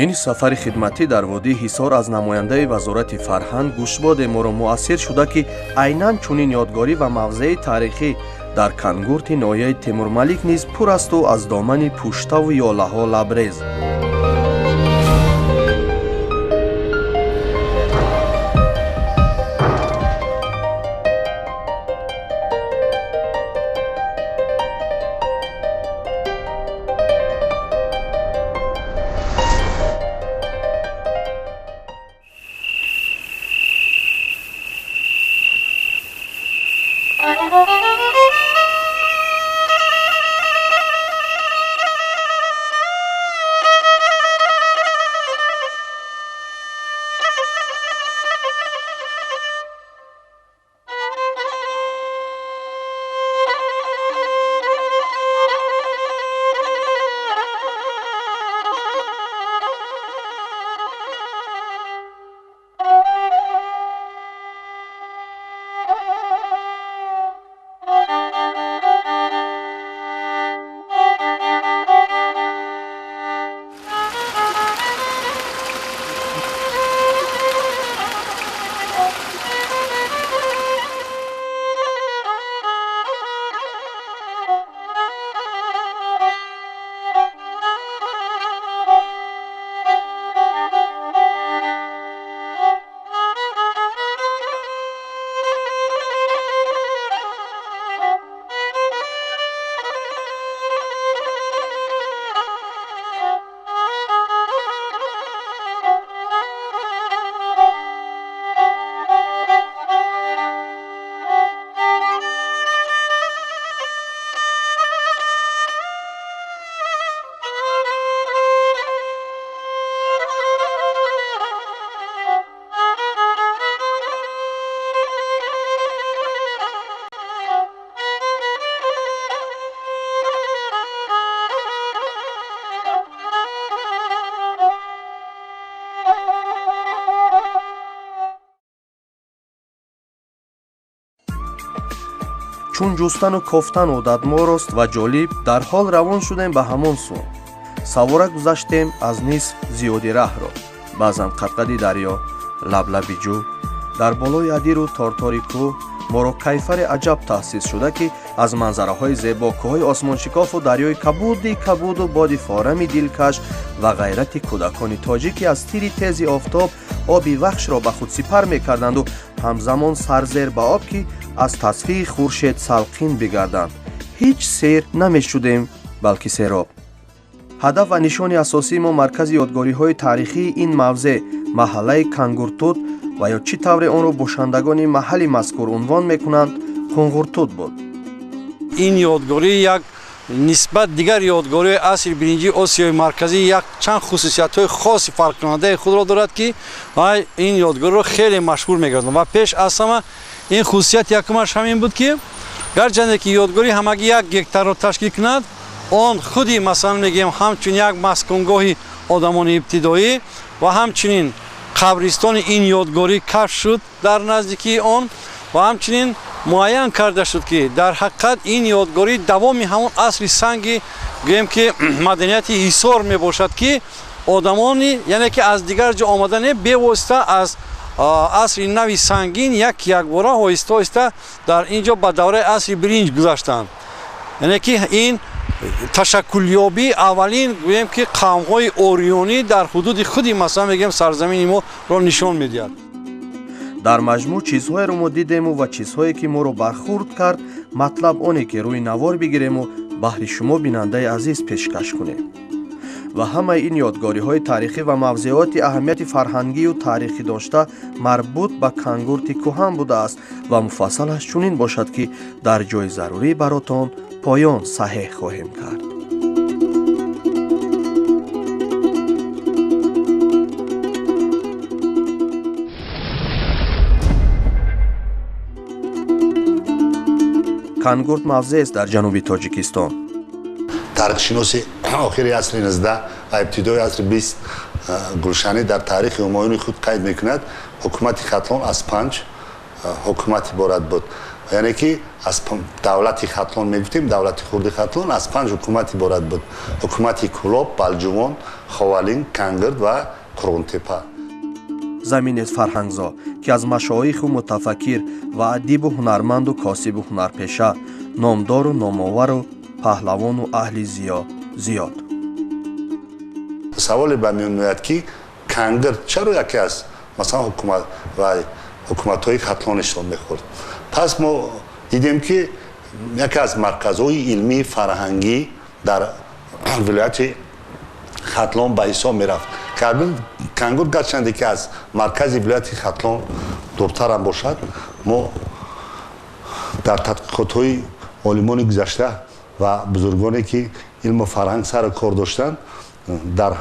ин сафари хидматӣ дар водии ҳисор аз намояндаи вазорати фарҳанг гӯшбоде моро муассир шуда ки айнан чунин ёдгорӣ ва мавзеи таърихӣ дар кангурти ноҳияи Темурмалик низ пур асту аз домани пуштаву ёлаҳо лабрез. чун ҷустану кофтан одат морост ва ҷолиб дар ҳол равон шудем ба ҳамон су. Савора гузаштем аз нисф зиёди раҳро. баъзан қадқади дарё, лаблаби ҷӯ, дар болои адиру тортори кӯҳ моро кайфаре аҷаб таҳсис шуда ки аз манзараҳои зебо, кӯҳҳои осмоншикофу дарёи кабуду боди форами дилкаш ва ғайрати кӯдакони тоҷик ки аз тири тези офтоб оби вахшро ба худ сипар мекарданду ҳамзамон сарзер ба об ки аз тасфии хуршед салқин бигарданд. ҳеҷ сер намешудем, балки сероб. ҳадаф ва нишони асосии мо маркази ёдгориҳои таърихии ин мавзеъ, маҳаллаи Кангуртут ва ё чӣ тавре онро бошандагони маҳалли мазкур унвон мекунанд, Қунғуртут буд. ин ёдгорӣ як нисбат дигар ёдгориҳои асри биринҷи Осиёи марказӣ як чанд хусусиятҳои хоси фарқкунандаи худро дорад ки ин ёдгориро хеле машҳур мегардонад ва пеш аз ҳама ин хусусият якумаш ҳамин буд ки гарчанде ки ёдгорӣ ҳамагӣ 1 гектарро ташкил кунад, он худи масалан мегӯем ҳамчун як маскунгоҳи одамони ибтидоӣ ва ҳамчунин қабристони ин ёдгорӣ кашф шуд дар наздикии он ва ҳамчунин муайян карда шуд ки дар ҳақиқат ин ёдгорӣ давоми ҳамон асри санги гӯем ки маданияти ҳисор мебошад ки одамони яъне ки аз дигар ҷо омада не бевосита аз асри нави сангин якбора оҳиста дар ин ҷо ба давраи асри биринҷ гузаштанд. яъне ки ин ташаккулёбии аввалин гӯем ки қавмҳои орионӣ дар ҳудуди худи масалан мегӯем сарзамини моро нишон медиҳад. дар маҷмӯъ чизҳоеро мо дидему ва чизҳое ки моро бархурд кард, матлаб оне ки рӯи навор бигирему баҳри шумо бинандаи азиз пешкаш кунем. ва ҳамаи ин ёдгориҳои таърихӣ ва мавзеъоти аҳамияти фарҳангию таърихӣ дошта марбут ба Кангурти кӯҳан будааст ва муфассалаш чунин бошад ки дар ҷои зарурӣ баротон поён саҳеҳ хоҳем кард. Кангурт мавзеъест дар ҷануби Тоҷикистон. тарихшиноси охири асри 19 ва ибтидои асри 20 гулшанӣ дар таърихи ҳумоюни худ қайд мекунад. ҳукумати Хатлон аз 5 ҳукумат иборат буд. یعنی که از دولت خاتلون میگفتیم دولت خورد خاتلون از 5 حکومت عبارت بود حکومت کلوب، بالجوان، خوالین، کنگرد و قرونتپه. زمین فرهنگزا که از مشایخ و متفکر و ادیب و هنرمند و کاسب و هنرپیشه نامدار و نامآور و پهلوان و اهل زیاد. سوال به میون میاد که کنگرد چرا یکی از مثلا حکومت های خاتلونشان میخورد؟ پس ما دیدیم که یکی از مرکزهای علمی فرهنگی در ولایت خاتلون به حساب میرفت. کنگرد گرچند که از مرکز ولایت خاتلون دورتر هم باشد، ما در تحقیقات های علمان گذشته و بزرگانی که علم و فرهنگ سر کار داشتند در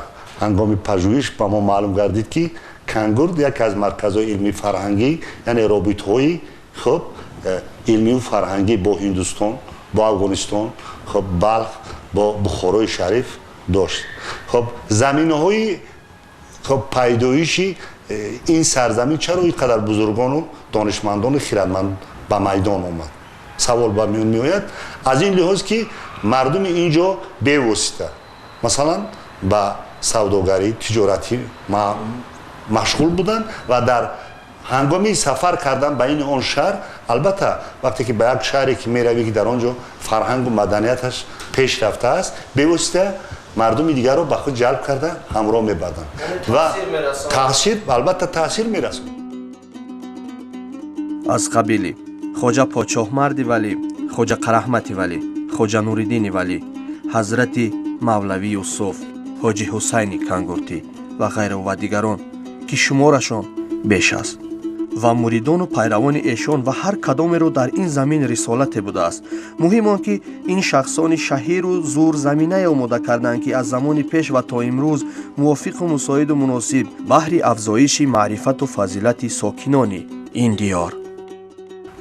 هنگام پژوهش به ما معلوم گردید که کنگرد یکی از مرکزهای علمی فرهنگی یعنی رابطه‌های خب علمی و فرهنگی با هندوستان، با افغانستان، خب بلخ، با بخارای شریف داشت. خب زمینه‌های خب پیدایشی این سرزمین چرا اینقدر بزرگان و دانشمندان خردمند به میدان آمد؟ سوال به میون میآید از این لحاظ که مردم اینجا بی‌واسطه مثلا با سوداگری تجارتی مشغول بودند و در هنگامی سفر کردن به این آن شهر، البته وقتی که به یک شهری که میروی که در آنجا فرهنگ و مدنیتش پیش رفته است بی‌واسطه مردم دیگر رو به خود جلب کرده همراه میبردند و البته تاثیر میرسوند. از قبیل خوجا پادشاهمرد ولی، خوجا قرحمت ولی، خوجا نوریدین ولی، حضرت مولوی یوسف، حاجی حسین کنگرتی و غیره و دیگران که شمارشان بیش است و مریدان و پیروان ایشان و هر کدام رو در این زمین رسالت بوده است. مهم آن که این شخصان شهیر و زور زمینه آماده کردند که از زمان پیش و تا امروز موافق و مساعد و مناسب بهر افزایش معرفت و فضیلت ساکنان این دیار.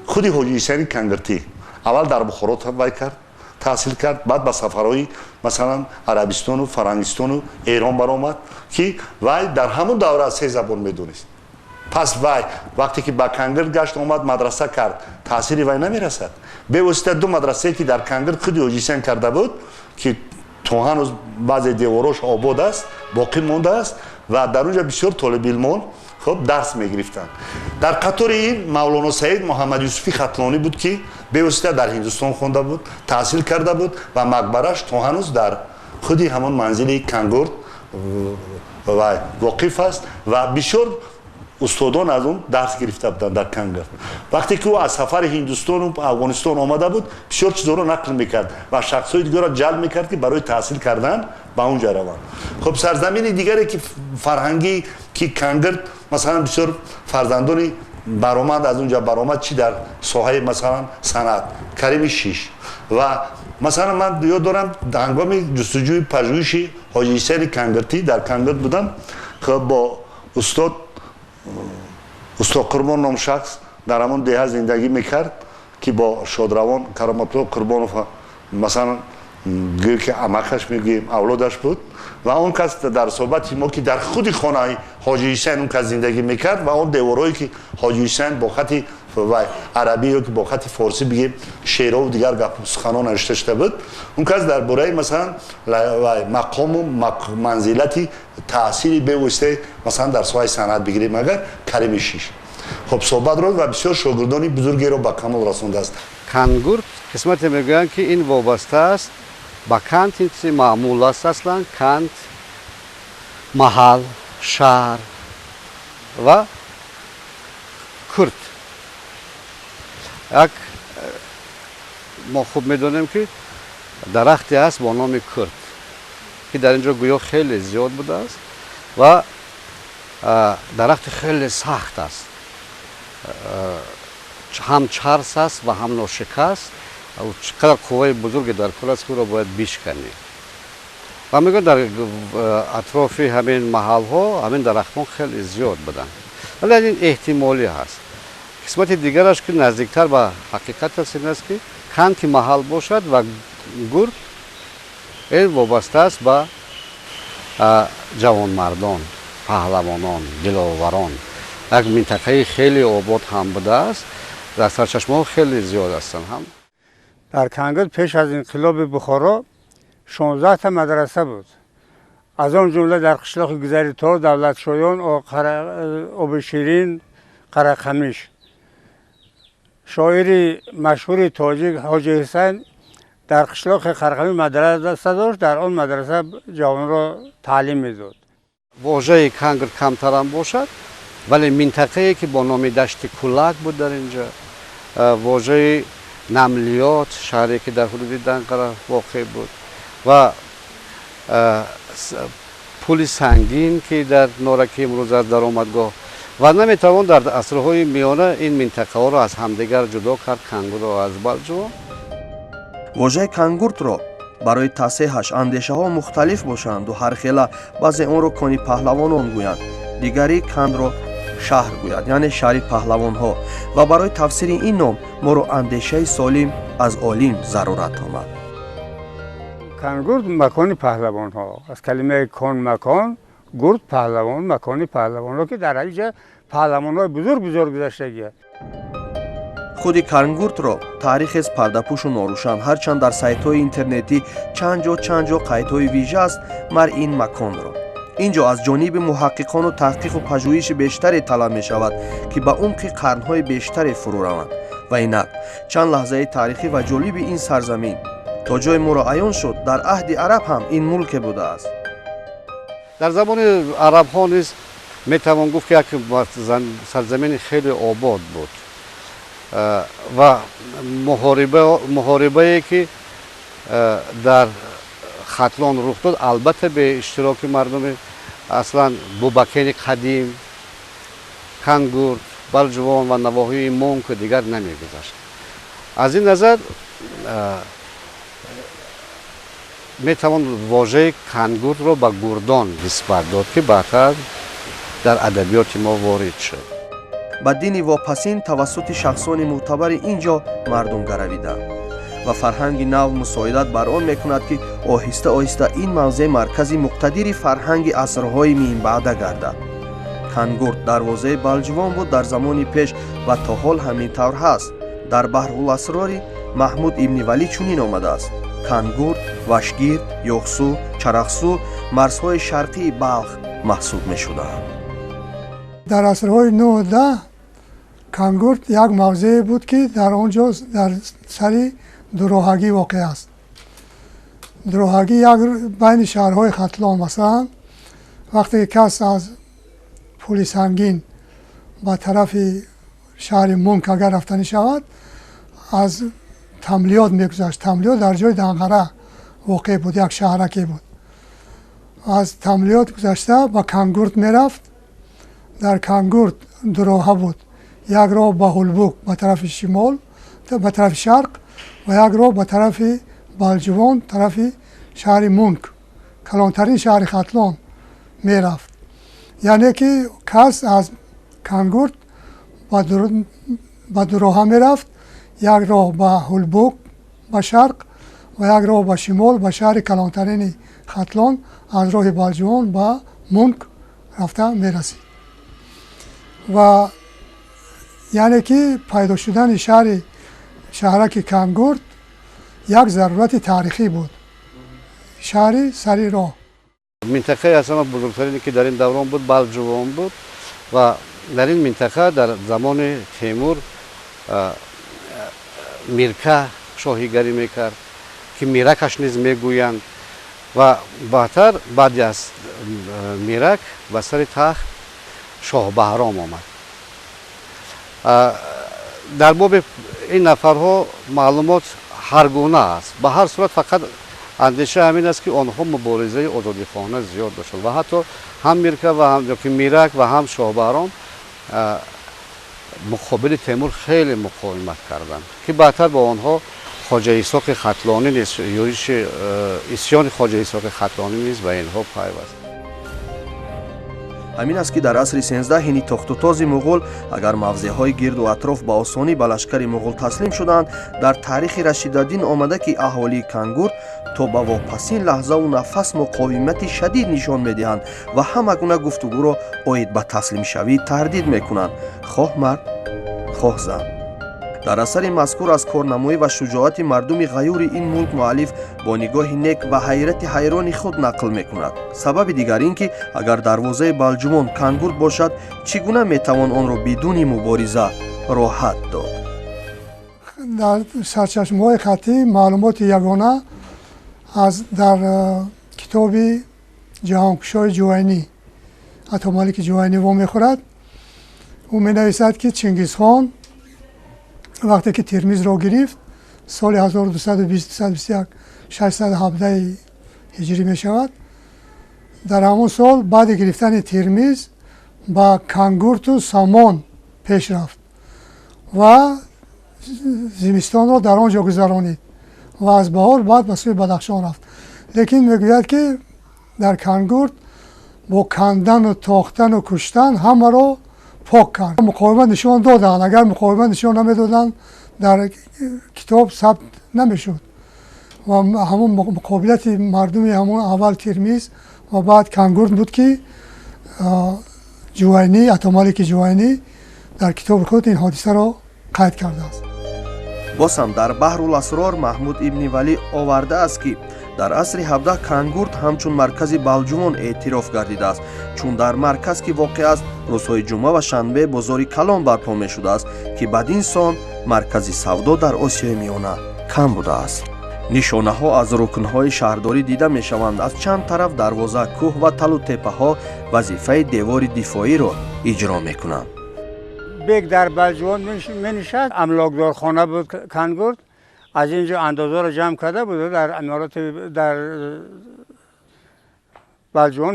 خودی حاجی حسین کنگرتی اول در بخارات وای کرد، تحصیل کرد، بعد به سفرهای مثلا عربستان و فرنگستان و ایران برآمد که وای در همون دوره 3 زبان میدونست. پس وای وقتی که با کنگرد گشت آمد مدرسه کرد، تحصیلی وای نمیرسد. به واسطه 2 مدرسه که در کنگرد خودی حاجی حسین کرده بود که تو هنوز بعضی دیواراش آباد است، باقی مانده است و در اونجا بسیار طالب علمان خب درس میگرفتند. در قطار این مولانا سید محمد یوسفی خاتلونی بود که به واسطه در هندوستان خونده بود، تحصیل کرده بود و مقبرش تو هنوز در خودی همون منزل کنگرد و واقف است و بسیار استادان از اون درس گرفته بودند در کنگرد. وقتی که او از سفر هندوستان و افغانستان آمده بود بسیار چیزا رو نقل میکرد و شخصای دیگر را جلب میکرد که برای تحصیل کردن به اونجا روند. خب سرزمین دیگری که فرهنگی که کنگرد مثلا بسیار فرزندانی برآمد از اونجا برآمد چی در ساحه مثلا صنعت کریم 6 و مثلا من یاد دارم در هنگام جستجوی پژوهش حاجی حسین کنگرتی در کنگرد بودم خب با استاد قربان نام شخص در همون ده زندگی میکرد که با شادروان کرامت الله قربانوف مثلا گیر که عمکش میگیم اولادش بود و اون کس در صحبت ما که در خود خانه حاجی حسین اون کس زندگی میکرد و اون دیوارایی که حاجی حسین با خط عربی یا که با خط فارسی بگیم شعرها و دیگر گپ سخنان نوشته بود، اون کس در برای مثلا مقام و منزلتی تأثیری به واسطه مثلا در ساحه صنعت بگیریم اگر کریم 6 خب صحبت رو و بسیار شاگردانی بزرگی رو به کمال رسونده است. کنگرد قسمت میگویند که این وابسته است با کنت، این چیزی معمول است اصلا کنت، محل، شهر و کرد. یک ما خوب میدونیم که درختی است با نام کرد که در اینجا گویا خیلی زیاد بوده است و درخت خیلی سخت است، هم چرس است و هم ناشکست و چقدر قوه بزرگی در کل است که او را باید بشکنی و میگن در اطراف همین محل ها همین درختان خیلی زیاد بودن، ولی این احتمالی هست. قسمت دیگرش که نزدیکتر به حقیقت است این است که کنت محل باشد و گرد این وابسته است به جوانمردان، پهلوانان، دلاوران. یک منطقه خیلی آباد هم بوده است در سرچشمه‌ها خیلی زیاد هستند هم. در کنگل پیش از انقلاب بخارا 16 تا مدرسه بود. از آن جمله در قشلاق گذری تور، دولت شایان، آب شیرین، قرقمیش. شاعر مشهور تاجیک حاجی حسین در قشلاق قرقمی مدرسه داشت، در آن مدرسه جوان را تعلیم میداد. واژه کنگر کمتر هم باشد ولی منطقه‌ای که با نام دشت کولک بود در اینجا، واژه نملیات شهری که در حدود دنقره واقع بود و پل سنگین که در نارکی امروز از درآمدگاه و نمیتوان در عصرهای میانه این منطقه ها را از همدیگر جدا کرد، کنگور را از بلجوان. واژه کангурт ро барои тасеҳаш андешаҳо мухталиф бошанд ва ҳархела баъзе онро кони паҳлавонон гӯянд, дигари кандро шаҳр гӯяд, яъне шаҳри паҳлавонҳо, ва барои тавсири ин ном моро андешаи солим аз олим зарурат омад. کنگورد مکان پهلوان ها از کلمه کن مکان، گرد پهلوان، مکان پهلوان ها که در اینجا پهلوان های بزرگ گذشته. худи кангуртро таърихес пардапӯшу норӯшан, ҳарчанд дар сайтҳои интернетӣ чанд ҷо қайдҳои вижа аст мар ин маконро. ин ҷо аз ҷониби муҳаққиқону таҳқиқу пажӯҳиши бештаре талаб мешавад ки ба умқи қарнҳои бештаре фурӯ раванд. ва инак чанд лаҳзаи таърихӣ ва ҷолиби ин сарзамин то ҷои моро аён шуд дар аҳди араб ҳам ин мулке будааст. در زمان عرب ها نیز میتوان گفت که یک سرزمین خیلی آباد بود و محاربه که در ختلان رخ داد البته به اشتراک مردم اصلا بوبکین قدیم، کنگورد، بلجوان و نواحی مونک دیگر نمیگذشت. از این نظر میتوان واژه کنگورد را به گردان نسبت داد که بعدتر در ادبیات ما وارد شد. ба дини вопасин тавассути шахсони мӯътабари ин ҷо мардум гаравиданд ва фарҳанги нав мусоидат бар он мекунад ки оҳиста оҳиста ин мавзеъ маркази муқтадири фарҳанги асрҳои минбаъда гардад. кангурт дарвозаи балҷувон буд дар замони пеш ва то ҳол ҳамин тавр ҳаст. дар баҳруласрори маҳмуд ибни валӣ чунин омадааст: кангурт, вашгирд, ёхсу, чарахсу марзҳои шарқии балх маҳсуб мешудаанд. در عصرهای 9 و 10 کنگورت یک موضع بود که در آنجا در سری دروهگی واقع است. دروهگی یک بین شهرهای ختلان، مثلا وقتی کس از پل سنگین به طرف شهر مونک اگر رفتنی شود از تملیات میگذشت. تملیات در جای دنقره واقع بود، یک شهرکی بود. از تملیات گذشته به کنگورت میرفت. در کنگورت دو راه بود، یک راه به هولبوک به طرف شمال به طرف شرق و یک راه به طرف بلجوان طرف شهر مونک، کلانترین شهر ختلان میرفت. یعنی که کس از کنگورت به دو راه میرفت، یک راه به هولبوک به شرق و یک راه به شمال به شهر کلانترین ختلان از راه بلجوان به مونک رفته میرسید. و یعنی که پیدا شدن شهرک کنگورت یک ضرورت تاریخی بود، شهری سری راه. منطقه اصلا بزرگترینی که در این دوران بود بلجوان بود و در این منطقه در زمان تیمور میرکه شاهیگری میکرد که میرکش نیز میگویند و بعدتر بعد از میرک و سر تخت شاه بهرام آمد. در باب این نفرها معلومات هر گونه است. به هر صورت فقط اندیشه همین است که آنها مبارزه آزادیخوانه زیاد داشتند و حتی هم میرکه و هم میرک و هم شاه بهرام مقابل تیمور خیلی مقاومت کردند که بعدتر با آنها خواجه ایساق ختلانی نیز یورش اسیان خواجه ایساق ختلانی نیز به اینها پیوست. ҳамин аст ки дар асри 13 ҳини тохтутози муғул агар мавзеъҳои гирду атроф ба осонӣ ба лашкари муғул таслим шуданд, дар таърихи Рашидаддин омада ки аҳолии кангурт то ба вопасин лаҳзаву нафас муқовимати шадид нишон медиҳанд ва ҳама гуна гуфтугӯро оид ба таслимшавӣ тардид мекунанд, хоҳ мард, хоҳ зан. дар асари мазкур аз корнамоӣ ва шуҷоати мардуми ғаюри ин мулк муаллиф бо нигоҳи нек ва ҳайрати ҳайрони худ нақл мекунад. Сабаби дигар ин ки агар дарвозаи балҷумон кангурт бошад, чӣ гуна метавон онро бидуни мубориза роҳат дод? дар сарчашмаҳои хаттӣ маълумоти ягона дар китоби ҷаҳонкушои ҷувайнӣ атомалики ҷувайнӣ вомехӯрад. ӯ менависад ки Чингизхон вақте ки Тирмизро гирифт соли 1221 617 ҳиҷрӣ мешавад, дар ҳамон сол баъди гирифтани Тирмиз ба кангурту самон пеш рафт ва зимистонро дар он ҷо гузаронид ва аз баҳор баъд ба сӯи Бадахшон рафт. лекин мегӯяд ки дар кангурт бо кандану тохтану куштан ҳамаро пок кард. Муқовимат нишон доданд. Агар муқовимат нишон намедоданд, дар китоб сабт намешуд. Ва ҳамон муқобилати мардуми ҳамон аввал Тирмиз ва баъд кангурт буд ки ҷувайнӣ, атомалики ҷувайнӣ дар китоби худ ин ҳодисаро қайд кардааст. боз ҳам дар баҳрул асрор Маҳмуд ибни Валӣ овардааст ки дар асри 17 кангурт ҳамчун маркази балҷумон эътироф гардидааст, чун дар марказ ки воқеъ аст, рӯзҳои ҷумъа ва шанбе бозори калон барпо мешудааст ки бадин сон маркази савдо дар Осиёи Миёна кам будааст. нишонаҳо аз рукнҳои шаҳрдорӣ дида мешаванд. Аз чанд тараф дарвоза, кӯҳ ва талу теппаҳо вазифаи девори дифоиро иҷро мекунанд. бек дар балҷувон менишаст. амлокдорхона буд кангурт. аз ин ҷо андозаро ҷамъ карда буд дар амороти дар балҷувон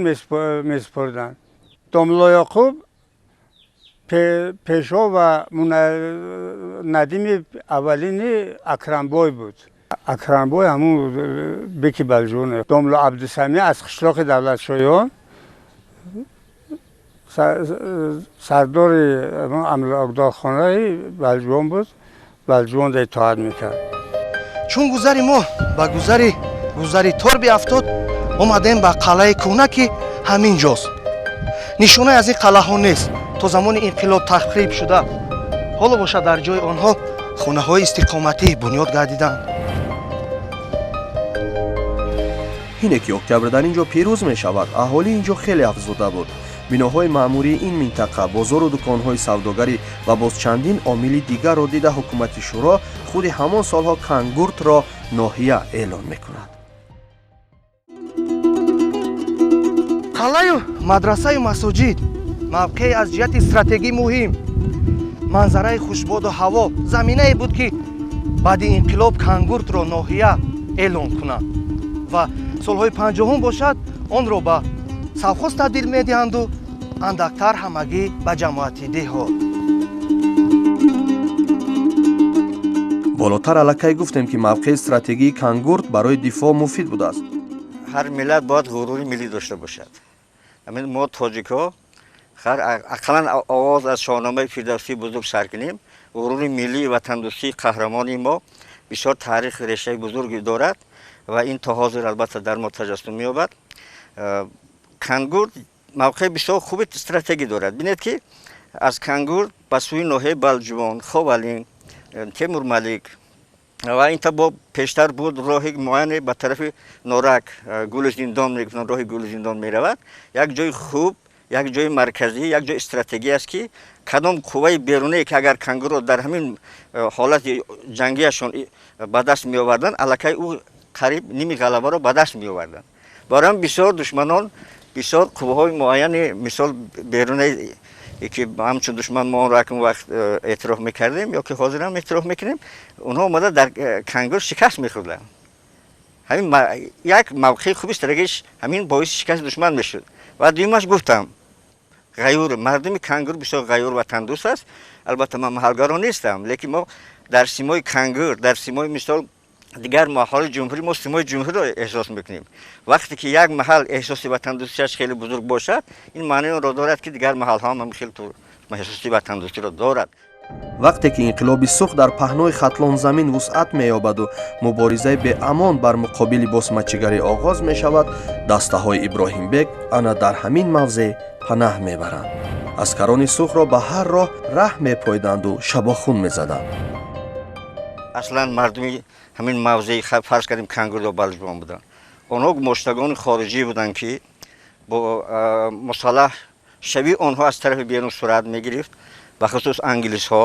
месупурданд. Домло Яқуб пешо ва надими аввалини Акрамбой буд. Акрамбой ҳамун беки балҷувон. Домло Абдусамӣ аз қишлоқи давлатшоҳиён сардори амлокдорхонаи балҷувон буд. балҷувонро итоат мекард. чун гузари мо ба гузари тор биафтод, омадем ба қалъаи кӯҳна ки ҳамин ҷост. нишонаи аз ин қалъаҳо нест. то замони инқилоб тахриб шуда. ҳоло бошад дар ҷои онҳо хонаҳои истиқоматӣ бунёд гардиданд. ине ки октябр дар ин ҷо пирӯз мешавад, аҳолии ин ҷо хеле афзуда буд. биноҳои маъмурии ин минтақа, бозору дуконҳои савдогарӣ ва боз чандин омили дигарро дида ҳукумати шӯро худи ҳамон солҳо кангуртро ноҳия эълон мекунад. қалъаю мадрасаю масоҷид мавқеи аз ҷиҳати стратегӣ муҳим, манзараи хушбоду ҳаво заминае буд ки баъди инқилоб кангуртро ноҳия эълон кунанд ва солҳои 50 бошад, онро ба савхоз табдил медиҳанду андактар ҳамагӣ ба ҷамоати деҳот. болотар аллакай гуфтем ки мавқеи стратегии кангурт барои дифоъ муфид будааст. ҳар миллат бояд ғурури миллӣ дошта бошад. мо тоҷикҳо ақаллан оғоз аз шоҳномаи фирдавсӣ бузург сар кунем. ғурури миллии ватандӯстии қаҳрамони мо бисёр таърих решаи бузурге дорад ва ин то ҳозир албатта дар мо таҷассум меёбад. кангурт мавқеи бисёр хуби стратегӣ дорад. бинед ки аз кангурт ба сӯи ноҳияи балҷувон, ховалин, темурмалик ва ин табо пештар буд роҳи муайяне ба тарафи норак гули зиндон мегуфтанд, роҳи гули зиндон меравад. як ҷои хуб, як ҷои марказӣ, як ҷои стратегӣ аст ки кадом қувваи беруние ки агар кангурро дар ҳамин ҳолати ҷангиашон ба даст меоварданд, аллакай ӯ қариб ними ғалабаро ба даст меоварданд. барои ҳам бисёр душманон, бисёр қувваҳои муайяне, мисол беруне ки ҳамчун душман мо онро акнун вақт эътироф мекардем ё ки ҳозир ҳам эътироф мекунем, онҳо омада дар кангур шикаст мехӯрданд. ҳамин як мавқеи хуби стратегиш ҳамин боиси шикасти душман мешуд. ва дуюмаш гуфтам, ғаюр мардуми кангур бисёр ғаюр ва тандуруст аст. албатта ман маҳалгаро нестам, лекин мо дар симои кангур, дар симои мисол дигар маҳали ҷумҳурӣ мо симои ҷумҳуриро эҳсос мекунем. вақте ки як маҳал эҳсоси ватандӯстиаш хеле бузург бошад, ин маънои онро дорад ки дигар маҳалҳо ҳам хеле эҳсоси ватандӯстиро дорад. вақте ки инқилоби сух дар паҳнои хатлон замин вусъат меёбаду муборизаи беамон бар муқобили босмачигарӣ оғоз мешавад, дастаҳои Иброҳимбек ана дар ҳамин мавзеъ панаҳ мебаранд. аскарони сухро ба ҳар роҳ раҳ мепойданду шабохун мезаданд. аслан мардуми ҳамин мавзеи фарз кардем кангурдо балҷубон буданд. онҳо гумоштагони хориҷӣ буданд ки бо мусаллаҳ шави онҳо аз тарафи берун сурат мегирифт, бахусус англисҳо,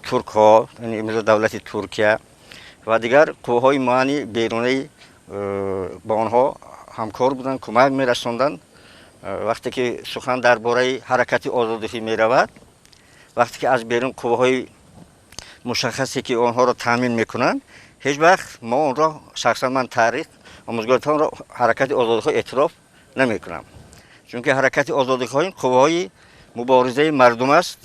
туркҳо, имрӯз давлати Туркия ва дигар қувваҳои муайяни берунаи ба онҳо ҳамкор буданд, кӯмак мерасонданд. вақте ки сухан дар бораи ҳаракати озодихӣ меравад, вақте ки аз берун қувваҳои мушаххасе ки онҳоро таъмин мекунанд, ҳеҷ вақт мо онро шахсан ман таърих омӯзгоритонро ҳаракати озодихоҳ эътироф намекунам, чунки ҳаракати озодихоҳ қувваҳои муборизаи мардум аст,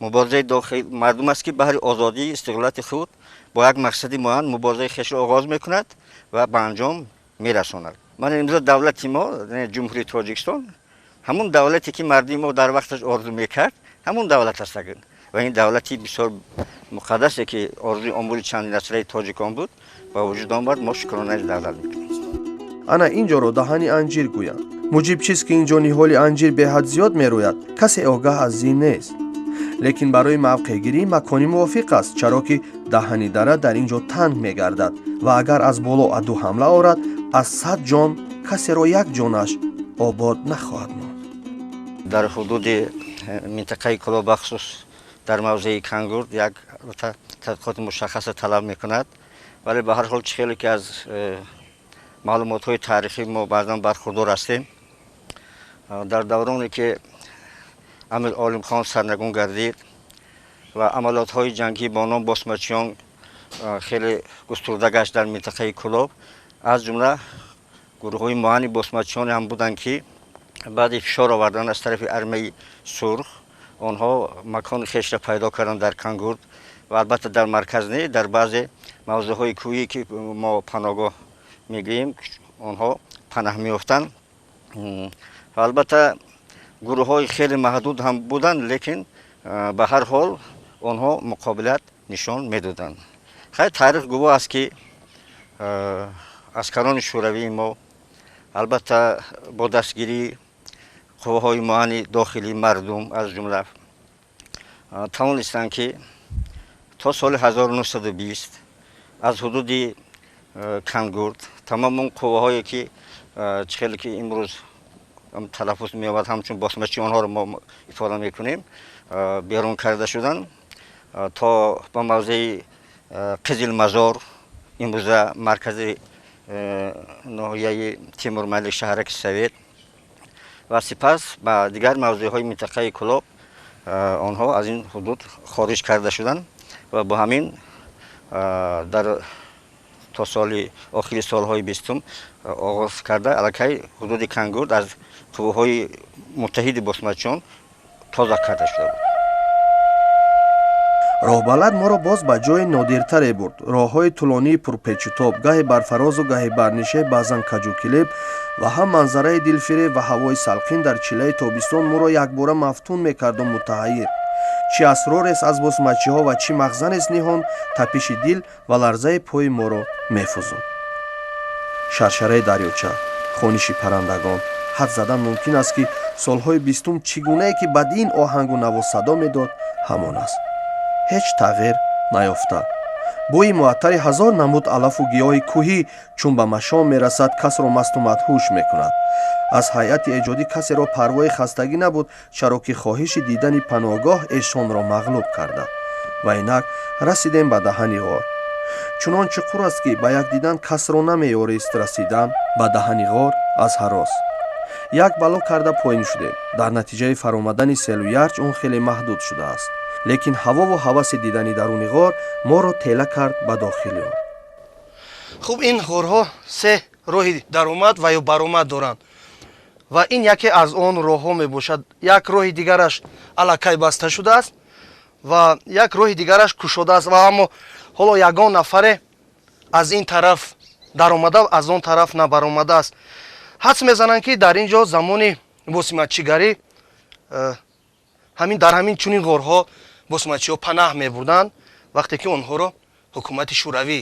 муборизаи дохили мардум аст ки баҳри озодии истиқлолияти худ бо як мақсади муайян муборизаи хешро оғоз мекунад ва ба анҷом мерасонад. ман имрӯз давлати мо ҷумҳурии Тоҷикистон ҳамун давлате ки мардуми мо дар вақташ орзу мекард, ҳамун давлат аст ва ин давлати бисёр муқаддасе ки орзуи омури чанди насраи тоҷикон буд ба вуҷуд омад. мо шукронаи давлат мекунем. ана инҷоро даҳани анҷир гӯянд. муҷиб чист ки инҷо ниҳоли анҷир беҳад зиёд мерӯяд, касе огаҳ аз ин нест. лекин барои мавқеъгирӣ макони мувофиқ аст, чаро ки даҳани дара дар инҷо танг мегардад ва агар аз боло аду ҳамла орад, аз 100 ҷон касеро як ҷонаш обод нахоҳад монд. дар ҳудуди минтақаи Кӯлоб бахусус дар мавзеи кангурд як тадқиқоти мушаххаса талаб мекунад, вале ба ҳар ҳол чӣ хеле ки аз маълумотҳои таърихӣ мо баъзан бархурдор ҳастем. дар давроне ки амир Олимхон сарнагун гардид ва амалиётҳои ҷангӣ бо ном босмачиён хеле густурда гашт дар минтақаи Кӯлоб, аз ҷумла гурӯҳҳои муайяни босмачиёне ҳам буданд ки баъди фишор овардан аз тарафи армияи сурх онҳо макони хешро пайдо карданд дар Кангурд ва албатта дар марказ не, дар баъзе мавзеъҳои кӯҳӣ ки мо паноҳгоҳ мегӯем онҳо панаҳ меёфтанд. ва албатта гурӯҳҳои хеле маҳдуд ҳам буданд, лекин ба ҳар ҳол онҳо муқобилат нишон медоданд. хай таърих гувоҳ аст ки аскарони шӯравии мо албатта бо дастгирии қувваҳои муайяни дохилии мардум аз ҷумла тавонистанд ки то соли 1920 аз ҳудуди Кангурд тамом он қувваҳое ки чӣ хеле ки имрӯз талаффуз меёбад ҳамчун босмачи онҳоро мо ифода мекунем берун карда шуданд то ба мавзеи Қизилмазор, имрӯза маркази ноҳияи Тимурмалик шаҳраки Совет ва сипас ба дигар мавзеъҳои минтақаи Кӯлоб онҳо аз ин ҳудуд хориҷ карда шуданд ва бо ҳамин дар то соли охири солҳои 20 оғоз карда аллакай ҳудуди Кангурд аз қувваҳои муттаҳиди босмачиён тоза карда шуда буд. роҳбалад моро боз ба ҷои нодиртаре бурд. роҳҳои тӯлонии пурпечутоб, гаҳе барфарозу гаҳе барнишеб, баъзан каҷукилеб ва ҳам манзараи дилфиреб ва ҳавои салқин дар чилаи тобистон моро якбора мафтун мекарду мутаҳайир. чӣ асрорес аз босмачиҳо ва чӣ мағзанес ниҳон тапиши дил ва ларзаи пои моро мефузуд. шаршараи дарёча, хониши паррандагон, ҳад задан мумкин аст ки солҳои 20 чӣ гунае ки бадин оҳангу наво садо медод ҳамон аст. ҳеҷ тағйир наёфта. бӯи муаттари ҳазор намуд алафу гиёҳи кӯҳӣ чун ба машом мерасад касро масту мадҳуш мекунад. аз ҳайати эҷодӣ касеро парвои хастагӣ набуд, чаро ки хоҳиши дидани паноҳгоҳ эшонро мағлуб карда. ва инак расидем ба даҳани ғор. чунон чуқур аст ки ба як дидан касро намеёрист расидан ба даҳани ғор аз ҳарос. як бало карда поин шудем. дар натиҷаи фаромадани селу ярч он хеле маҳдуд шудааст. лекин ҳавову ҳаваси дидани даруни ғор моро тела кард ба дохили он. хуб, ин ғорҳо се роҳи даромад ва ё баромад доранд ва ин яке аз он роҳҳо мебошад. як роҳи дигараш аллакай баста шудааст ва як роҳи дигараш кушодааст ва аммо ҳоло ягон нафаре аз ин тараф даромада, аз он тараф набаромадааст. ҳадс мезананд ки дар ин ҷо замони босиматчигарӣ ҳамин дар ҳамин чунин ғорҳо босиматчиҳо панаҳ мебурданд вақте ки онҳоро ҳукумати шӯравӣ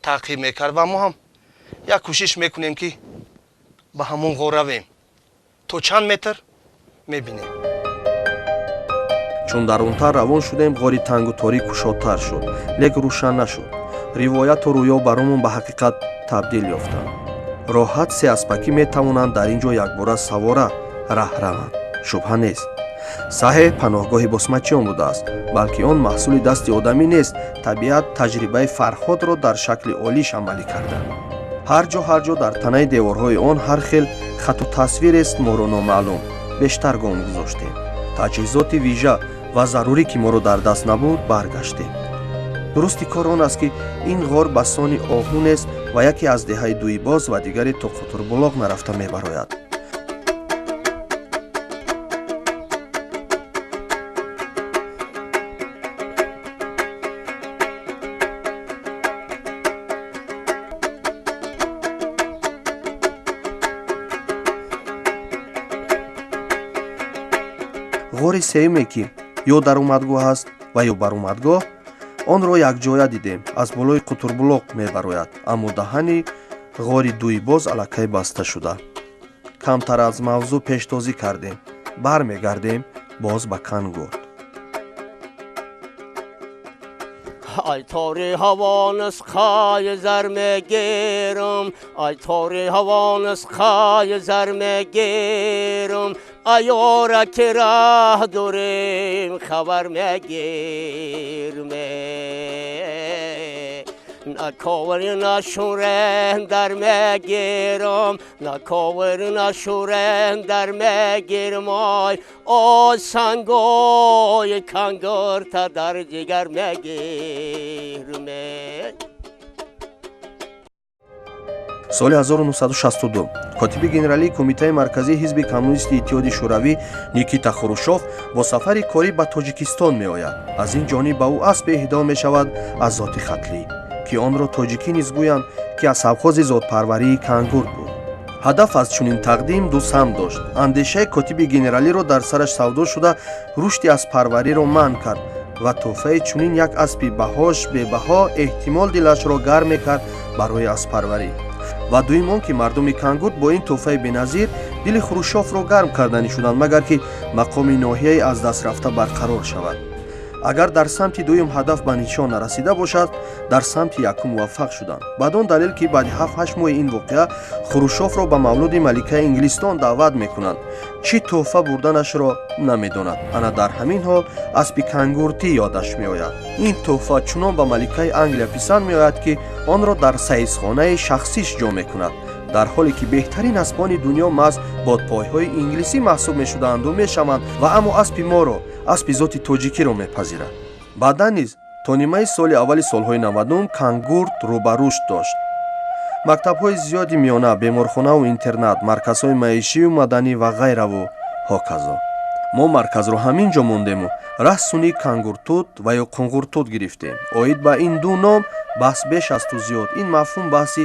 таъқиб мекард ва мо ҳам як кӯшиш мекунем ки ба ҳамон ғор равем то чанд метр мебинем. чун дарунтар равон шудем ғори тангу торик кушодтар шуд, лек рӯшан нашуд. ривояту рӯё баромон ба ҳақиқат табдил ёфтанд. роҳат се аспакӣ метавонанд дар ин ҷо якбора савора раҳ раванд, шубҳа нест. саҳеҳ паноҳгоҳи босмачиён будааст, балки он маҳсули дасти одамӣ нест. табиат таҷрибаи фарҳодро дар шакли олиш амалӣ карда. ҳар ҷо дар танаи деворҳои он ҳар хел хату тасвирест моро номаълум. бештар гом гузоштем. таҷҳизоти вижа ва зарурӣ ки моро дар даст набуд баргаштем. дурусти кор он аст ки ин ғор ба сони оҳу нест ва яке аз деҳаи дуйбоз ва дигаре то қутурбулоқ нарафта мебарояд. ғори сеюме ки ё даромадгоҳ аст ва ё баромадгоҳ, онро якҷоя дидем. аз болои қутурбулоқ мебарояд, аммо даҳани ғори дуйбоз аллакай баста шуда. камтар аз мавзӯъ пештозӣ кардем. бармегардем боз ба Кангурт. Ay tari havanız kay zerme gerim, ay tari havanız kay zerme gerim, ay ora kirah durim haber me girme. Na koverina şuren derme girim, na koverina şuren derme girim ay. O sangoy Kangurta dar jigar me girme. соли 1962 котиби генералии кумитаи марказии ҳизби коммунистии иттиҳоди шӯравӣ Никита Хрушёв бо сафари корӣ ба Тоҷикистон меояд. аз ин ҷониб ба ӯ аспе иҳдо мешавад аз зоти хатлӣ, ки онро тоҷикӣ низ гӯянд, ки аз савхози зотпарварии Кангурт буд. ҳадаф аз чунин тақдим ду сам дошт. андешаи котиби генералиро дар сараш савдо шуда рушди аспарвариро манъ кард ва тӯҳфаи чунин як аспи баҳош бебаҳо эҳтимол дилашро гарм мекард барои аспарварӣ. ва дуюм он ки мардуми Кангурт бо ин тӯҳфаи беназир дили Хрушёвро гарм карданӣ шуданд, магар ки мақоми ноҳияи аз даст рафта барқарор шавад. агар дар самти дуюм ҳадаф ба нишон нарасида бошад, дар самти якум муваффақ шуданд. бадон далел ки баъди 7-8 моҳи ин воқеа Хрушёвро ба мавлуди маликаи Инглистон даъват мекунанд. чӣ тӯҳфа бурданашро намедонад. ана дар ҳамин ҳол аспи кангуртӣ ёдаш меояд. ин тӯҳфа чунон ба маликаи Англия писанд меояд, ки онро дар сайзхонаи шахсиш ҷо мекунад, дар ҳоле ки беҳтарин аспони дунё маҳз бодпойҳои инглисӣ маҳсуб мешудаанду мешаванд ва аммо аспи моро, аспи зоти тоҷикиро мепазирад. баъдан низ то нимаи соли аввали солҳои 90 Кангурт рӯ ба рушд дошт. мактабҳои зиёди миёна, беморхонаву интернат, марказҳои маишиву маданӣ ва ғайраву ҳоказо. мо марказро ҳамин ҷо мондему раҳсуни Кангуртут ва ё Қунғуртут гирифтем. оид ба ин ду ном баҳс беш асту зиёд. ин мафҳум баҳси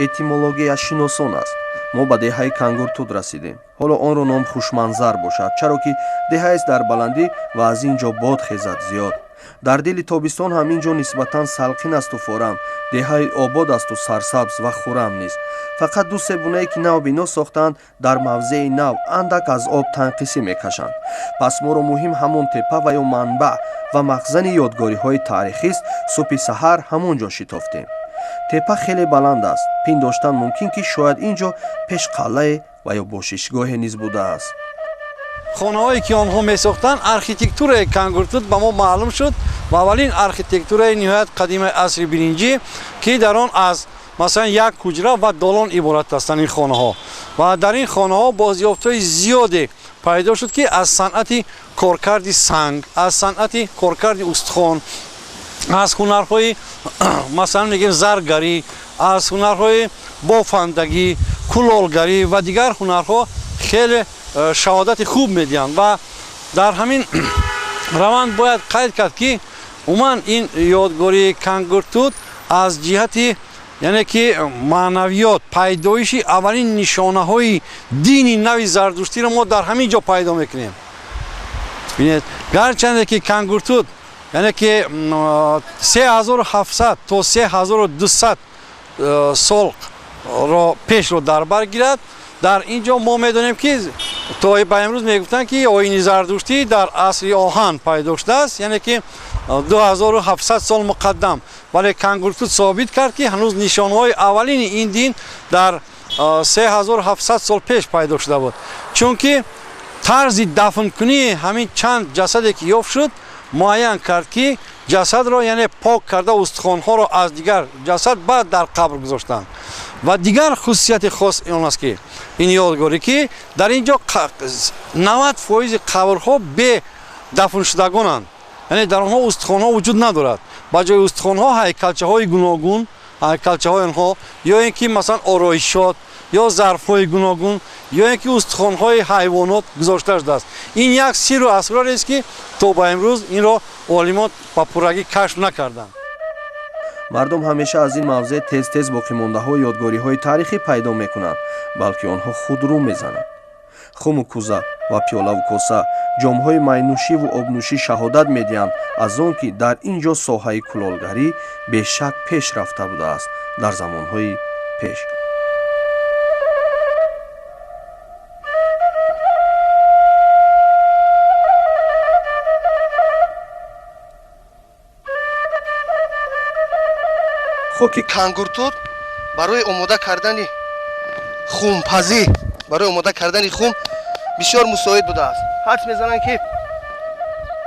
этимологияшиносон аст. мо ба деҳаи Кангуртут расидем. ҳоло онро ном хушманзар бошад, чаро ки деҳаест дар баландӣ ва аз ин ҷо бод хезад зиёд. дар дили тобистон ҳамин ҷо нисбатан салқин асту форам, деҳаи обод асту сарсабз ва хурам низ. фақат ду себунае ки нав бино сохтаанд, дар мавзеи нав андак аз об танқисӣ мекашанд. пас моро муҳим ҳамон теппа ва ё манбаъ ва махзани ёдгориҳои таърихист субҳи саҳар ҳамон ҷо шитофтем. теппа хеле баланд аст. пиндоштан мумкин ки шояд ин ҷо пешқалъае ва ё бошишгоҳе низ будааст. хонаҳое ки онҳо месохтанд, архитектураи Кангуртут ба мо маълум шуд ва аввалин архитектураи ниҳоят қадимаи асри биринҷӣ, ки дар он аз масалан як ҳуҷра ва долон иборат ҳастанд ин хонаҳо. ва дар ин хонаҳо бозёфтҳои зиёде пайдо шуд, ки аз санъати коркарди санг, аз санъати коркарди устхон, аз ҳунарҳои масалан мегӯем заргарӣ, аз ҳунарҳои бофандагӣ, кулолгарӣ ва дигар ҳунарҳо хеле шаҳодати хуб медиҳанд. ва дар ҳамин раванд бояд қайд кард, ки умуман ин ёдгории Кангуртут аз ҷиҳати яъне ки маънавиёт, пайдоиши аввалин нишонаҳои дини нави зардуштиро мо дар ҳамин ҷо пайдо мекунем. бинед, гарчанде ки Кангуртут яъне ки 3700 то 3200 солро пешро дар бар гирад, در اینجا ما میدونیم که تا به امروز میگفتن که آیین زردشتی در عصر آهن پیدا شده است، یعنی که 2700 سال مقدم، ولی کانگورتوت ثابت کرد که هنوز نشانهای اولین این دین در 3700 سال پیش پیدا شده بود. چون که طرز دفن کنی همین چند جسدی که یافت شد معین کرد که جسد را یعنی پاک کرده استخوان‌ها را از دیگر جسد بعد در قبر گذاشتند. و دیگر خصوصیت خاص این است که این یادگاری که در اینجا 90% قبرها به دفن شدگانند، یعنی در آنها استخوان‌ها وجود ندارد. با جای استخوان‌ها هیکلچه‌های گوناگون، هیکلچه‌های آنها یا اینکه مثلا آرایشات یا ظرف‌های گوناگون یا اینکه استخوان‌های حیوانات گذاشته شده است. این یک سر و اسرار است که تا به امروز این را عالمان با پورگی کشف نکردند. مردم همیشه از این موضع تیز تیز باقی مانده های یادگاری های تاریخی پیدا میکنند، بلکه آنها خود رو میزنند. خم و کوزه و پیاله و کاسه، جام های مینوشی و آبنوشی شهادت میدهند از آن که در اینجا ساحه کلالگری به شک پیش رفته بوده است در زمان های پیش. خاکی کانگورتوت برای آماده کردن خونپزی، برای آماده کردن خون بسیار مساعد بوده است. حدس میزنند که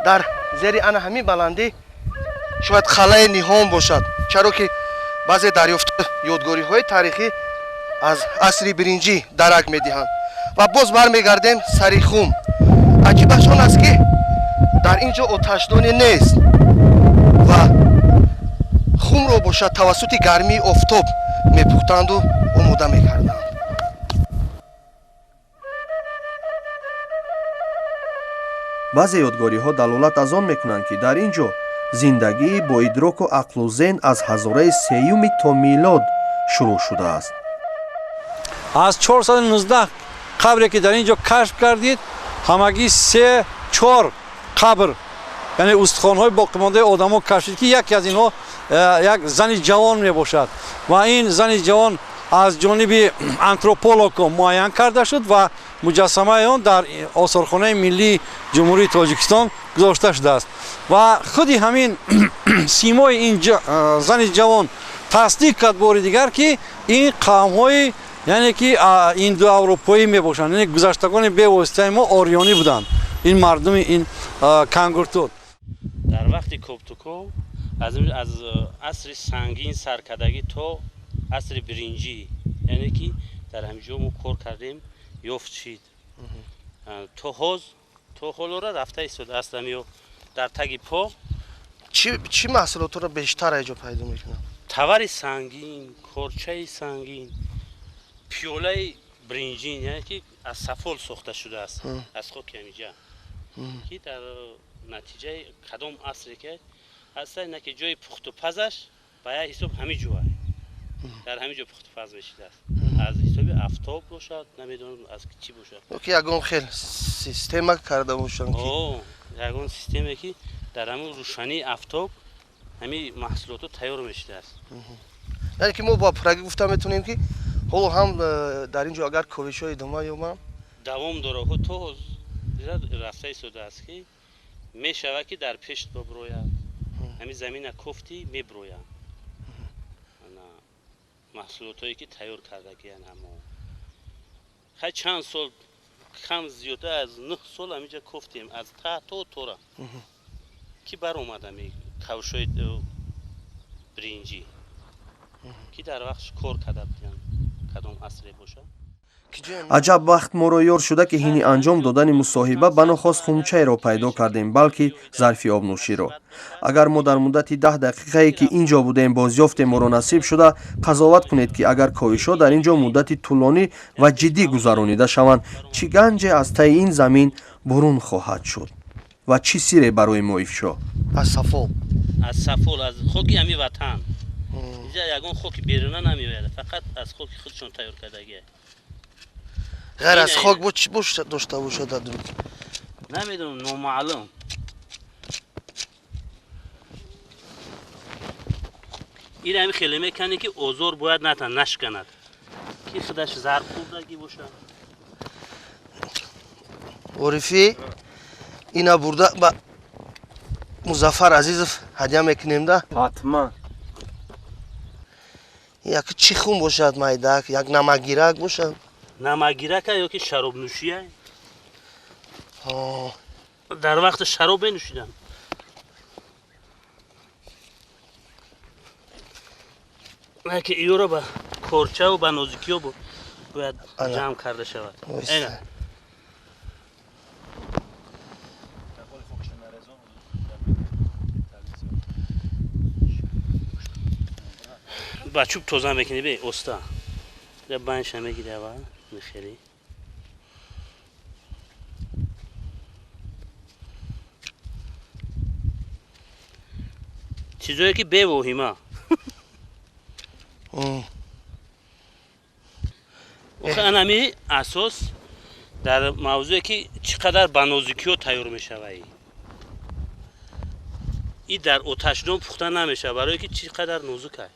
در زیر آن همین بلندی شاید خلای نهان باشد، چرا که بعضی دریافت یادگاری های تاریخی از عصر برنجی درک میدهند. و باز برمیگردیم سری خون. عجیبش آن است که در اینجا آتشدانی نیست و خون رو باشد توسط گرمی آفتاب میپختند و آماده میکردند. بعضی یادگاری ها دلالت از آن میکنند که در اینجا زندگی با ادراک و عقل و ذهن از هزاره سیوم تا میلاد شروع شده است. از 419 قبری که در اینجا کشف کردید همگی 3-4 قبر یعنی استخوان‌های باقی مانده آدم‌ها کشف که یکی از اینها یک زن جوان میباشد و این زن جوان از جانب آنتروپولوگ معین کرده شد و مجسمه آن در آثارخانه ملی جمهوری تاجیکستان گذاشته شده است و خودی همین سیمای این زن جوان تصدیق کرد بار دیگر که این قوم‌های یعنی که ایندو اروپایی میباشند، یعنی گذشتگان به واسطه ما آریانی بودند این مردم این کانگورتوت. در وقت کوبتوکو از عصر سنگین سرکردگی تا عصر برنجی، یعنی که در همینجا ما کار کردیم یافت شد. تو حالا را رفته ایستاده است در تگ پا. چی محصولات را بیشتر اینجا پیدا میکنم؟ تور سنگین، کورچه سنگین، پیوله برنجی، یعنی که از سفال ساخته شده است از خاک همینجا که در نتیجه کدام عصری که هسته نه که جای پخت و پزش باید حساب همین جوه در همین جا پخت و پز میشیده است از حساب افتاب باشد نمیدونم از چی باشد که یکون خیلی سیستم کرده باشن یکون سیستمی که در همین روشنی افتاب همین محصولات تیار میشیده است. یعنی که ما با پرگی گفتم میتونیم که حالا هم در اینجا اگر کوشش های ادامه یابم دوام داره و تو رفته ایستاده است که میشود که در پشت ببروید همین زمین کفتی میبروید محصولات هایی که تیار کرده که همه خیلی چند سال کم زیاده از 9 سال همینجا کفتیم از تا را که بر اومده می کوشای برنجی که در وقتش کار کرده بیان کدام عصری باشه. عجب وقت ما را یار شده که هینی انجام دادن مصاحبه بناخواست خونچه را پیدا کردیم بلکه ظرفی آبنوشی را. اگر ما در مدت 10 دقیقه که اینجا بودیم بازیافت ما را نصیب شده قضاوت کنید که اگر کاوش‌ها در اینجا مدت طولانی و جدی گذرانیده شوند چه گنج از ته این زمین برون خواهد شد و چی سیره برای ما افشا؟ از سفال از خاک همین وطن اینجا یگان خاک بیرونه نمیاد فقط از خاک خودشون تیار کردگیه غیر از خاک با چی داشته باشه دادم نمیدونم نامعلوم. این همین خیلی میکنه که اوزار باید نشکند ки худаш зарб бурдаги боша. عارفی اینا برده با مظفر عزیز هدیه میکنیم ده حتما یک چی خون باشد مایدک یک نمکگیرک باشد намагирак ё ки шаробнӯшӣ آه. дар вақти шароб менӯшиданд. ки иёро ба корчаву ба нозикиё бояд ҷамъ карда шавад. وایسته. ба чӯб тоза мекунӣ бе оста банша мегири аввал мехелӣ чизое ки бевоҳима анами асос дар мавзӯе ки чӣ қадар ба нозикиё тайёр мешавад. И дар оташдон пухта намешавад барое ки чӣ қадар нозук аст.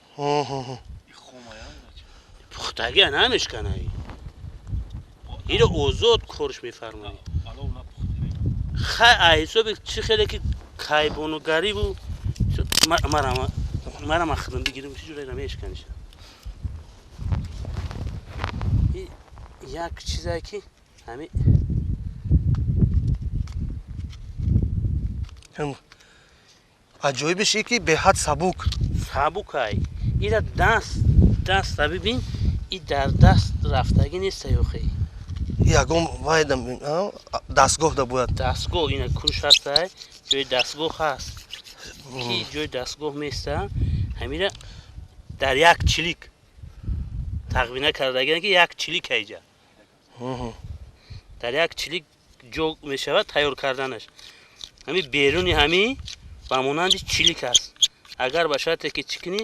пухтагия намешканад. иро озод корш мефармояд. ҳисоби чӣ хеле ки кайбонугариву марам ахидам бигирим чӣ ҷуре намешканиш. як чизе ки ҳами аҷоибиш ин ки беҳад сабук сабукай ира даста бибин и дар даст рафтагӣ неста ёхе ягон вайдам дастгоҳ да бояд дастгоҳ ина куш ҳастай ҷои дастгоҳ ҳаст ки ҷои дастгоҳ места ҳамира дар як чилик тахмина кардагиан ки як чилик айҷа дар як чилик ҷо мешавад тайёр карданаш. ҳами беруни ҳами ба монанди чилик аст. агар ба шарте ки чӣ кунӣ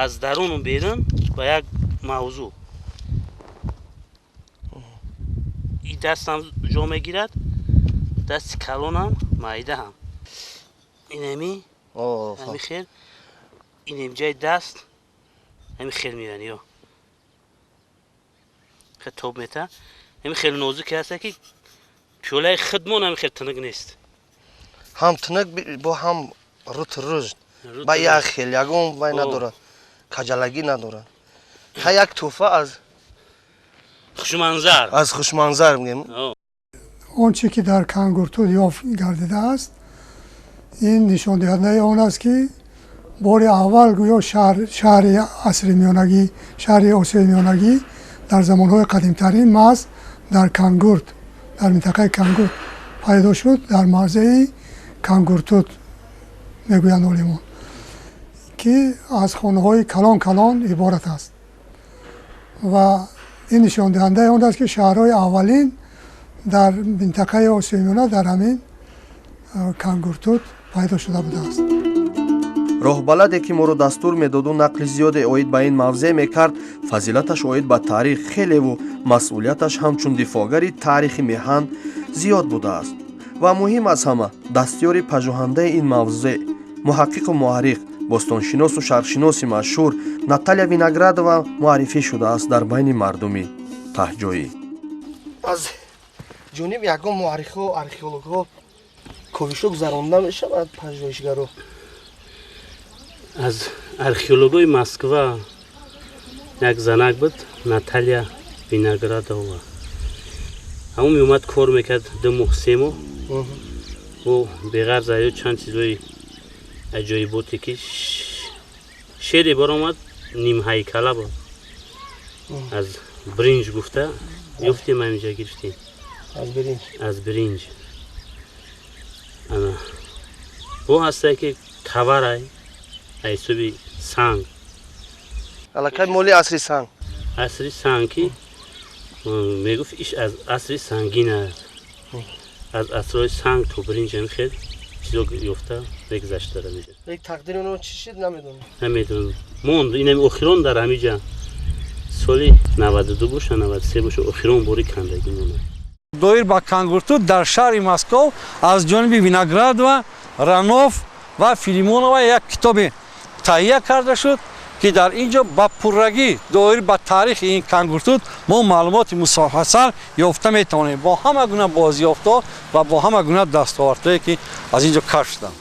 аз даруну берун ба як мавзӯъ и дастам ҷо мегирад дасти калонам маъидаам инами ҳами хел инемҷаи даст ҳами хел мебани ё хитоб мета ҳами хел нозуке ҳаста ки пиёлаи хидмон ҳами хел тинук нест. ҳам тинук бо ҳам рут рӯшд ба як хел ягон вай надорад каҷалагӣ надорад. ҳа як тӯҳфа аз хушманзар мегӯем. он чӣ ки дар кангуртуд ёфт гардидааст ин нишондиҳандаи он аст ки бори аввал гӯё шаҳри асри миёнагӣ шаҳри осиёи миёнагӣ дар замонҳои қадимтарин маҳз дар кангурт дар минтақаи кангурт пайдо шуд дар мавзеи кангуртуд мегӯянд олимон ки аз хонаҳои калон калон иборат аст ва ин нишондиҳандаи он аст ки шаҳрҳои аввалин дар минтақаи осиёи миёна дар ҳамин кангуртуд пайдо шуда будааст. роҳбаладе ки моро дастур медоду нақли зиёде оид ба ин мавзеъ мекард фазилаташ оид ба таърих хелеву масъулияташ ҳамчун дифоъгари таърихи меҳан зиёд будааст ва муҳим аз ҳама дастёри пажӯҳандаи ин мавзеъ муҳаққиқу муаррих бостоншиносу шарқшиноси машҳур Наталья Виноградова муаррифӣ шудааст дар байни мардуми таҳҷоӣ. аз ҷониби ягон муаррихҳо археологҳо ковишо гузаронда мешавад пажӯҳишгаро. аз археологои Москва як занак буд Наталья Виноградова. ҳамон меомад кор мекард 2 моҳ 3 моҳ бо беғарз аё чанд чизои аҷоиботе ки шере баромад нимҳайкала буд аз бринҷ гуфта ёфтем ҳаминҷа гирифтем аз бринҷ ана бо ҳастае ки таварай ҳисоби санг аллакай моли асри санг асри санг ки мегуфт иш аз асри сангин аст аз асрои санг то бринҷам хел чизо ёфта мегузашта рамиҷа як тақдири оно чӣ шид намедонам намедонам монд инами охирон дар ҳамиҷа соли 92 боша 93 боша охирон бори кандагӣ монад. доир ба кангуртуд дар шаҳри Москов аз ҷониби Виноградова, Ранов ва Филимонова як китобе таҳия карда шуд ки дар инҷо ба пуррагӣ доир ба таърихи ин кангуртут мо маълумоти мусофасал ёфта метавонем бо ҳама гуна бозёфтҳо ва бо ҳама гуна дастовардҳое ки аз инҷо кашф шуданд.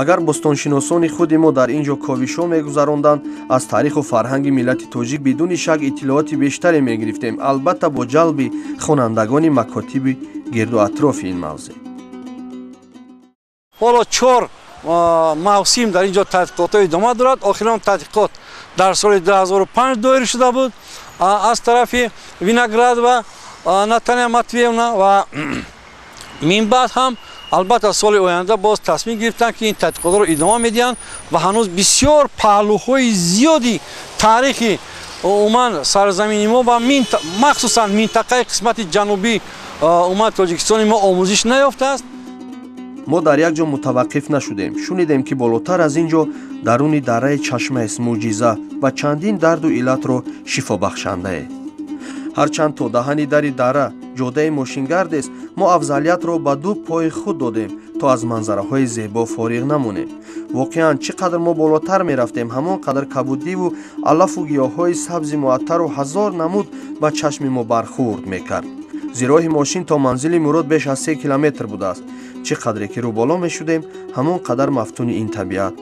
агар бостоншиносони худи мо дар ин ҷо ковишҳо мегузаронданд аз таъриху фарҳанги миллати тоҷик бидуни шак иттилооти бештаре мегирифтем, албатта бо ҷалби хонандагони макотиби гирду атрофи ин мавзеъ. ҳоло 4 мавсим дар ин ҷо тадқиқотҳо идома дорад. охирон тадқиқот дар соли 2005 доир шуда буд аз тарафи Виноградова Наталья Матвеевна ва мин баъд ҳам албатта соли оянда боз тасмим гирифтанд ки ин тадқиқотро идома медиҳанд ва ҳанӯз бисёр паҳлӯҳои зиёди таърихи умуман сарзамини мо ва махсусан минтақаи қисмати ҷанубӣ умуман тоҷикистони мо омӯзиш наёфтааст. мо дар як ҷо мутаваққиф нашудем. шунидем ки болотар аз ин ҷо даруни дараи чашмаест мӯъҷиза ва чандин дарду иллатро шифобахшандае. ҳарчанд то даҳани дари дара ҷодаи мошингардест, мо афзалиятро ба ду пои худ додем то аз манзараҳои зебо фориғ намонем. воқеан чӣ қадр мо болотар мерафтем, ҳамон қадр кабудиву алафу гиёҳҳои сабзи муаттару ҳазор намуд ба чашми мо бархӯрд мекард. зироҳи мошин то манзили мурод беш аз 3 километр будааст. чӣ қадре ки рӯболо мешудем, ҳамон қадар мафтуни ин табиат.